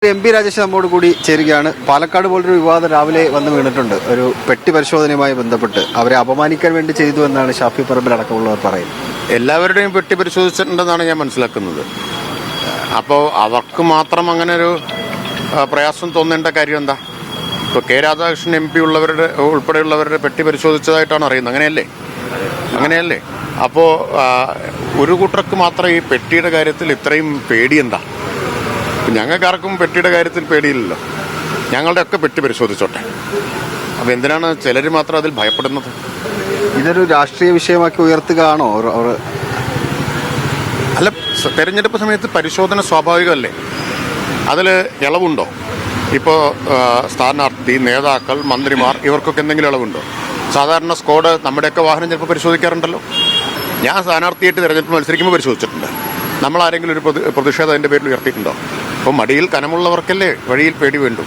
MP Rajesh നമ്മോട് കൂടി ചേരുകയാണ്. പാലക്കാട് പോലൊരു വിവാദം രാവിലെ വന്ന് വീണിട്ടുണ്ട്. ഒരു പെട്ടി പരിശോധനയുമായി ബന്ധപ്പെട്ട് അവരെ അപമാനിക്കാൻ വേണ്ടി ചെയ്തു എന്നാണ് ഷാഫി പറമ്പിൽ അടക്കമുള്ളവർ പറയുന്നത്. എല്ലാവരുടെയും പെട്ടി പരിശോധിച്ചിട്ടുണ്ടെന്നാണ് ഞാൻ മനസ്സിലാക്കുന്നത്. അപ്പോൾ അവർക്ക് മാത്രം അങ്ങനെ ഒരു പ്രയാസം തോന്നേണ്ട കാര്യം എന്താ? ഇപ്പോൾ കെ രാധാകൃഷ്ണൻ MP ഉൾപ്പെടെയുള്ളവരുടെ പെട്ടി പരിശോധിച്ചതായിട്ടാണ് അറിയുന്നത്. അങ്ങനെയല്ലേ? അപ്പോൾ ഒരു കൂട്ടർക്ക് മാത്രം ഈ പെട്ടിയുടെ കാര്യത്തിൽ ഇത്രയും പേടിയെന്താ? ഞങ്ങൾക്കാർക്കും പെട്ടിയുടെ കാര്യത്തിൽ പേടിയില്ലല്ലോ. ഞങ്ങളുടെ ഒക്കെ പെട്ടി പരിശോധിച്ചോട്ടെ. അപ്പോൾ എന്തിനാണ് ചിലർ മാത്രം അതിൽ ഭയപ്പെടുന്നത്? ഇതൊരു രാഷ്ട്രീയ വിഷയമാക്കി ഉയർത്തുകയാണോ? അല്ല, തെരഞ്ഞെടുപ്പ് സമയത്ത് പരിശോധന സ്വാഭാവികമല്ലേ? അതിൽ ഇളവുണ്ടോ? ഇപ്പോൾ സ്ഥാനാർത്ഥി, നേതാക്കൾ, മന്ത്രിമാർ ഇവർക്കൊക്കെ എന്തെങ്കിലും ഇളവുണ്ടോ? സാധാരണ സ്ക്വാഡ് നമ്മുടെയൊക്കെ വാഹനം ചിലപ്പോൾ പരിശോധിക്കാറുണ്ടല്ലോ. ഞാൻ സ്ഥാനാർത്ഥിയായിട്ട് തെരഞ്ഞെടുപ്പ് മത്സരിക്കുമ്പോൾ പരിശോധിച്ചിട്ടുണ്ട്. നമ്മളാരെങ്കിലും ഒരു പ്രതിഷേധം അതിൻ്റെ പേരിൽ ഉയർത്തിയിട്ടുണ്ടോ? അപ്പോൾ മടിയിൽ കനമുള്ളവർക്കല്ലേ വഴിയിൽ പേടി വേണ്ടു.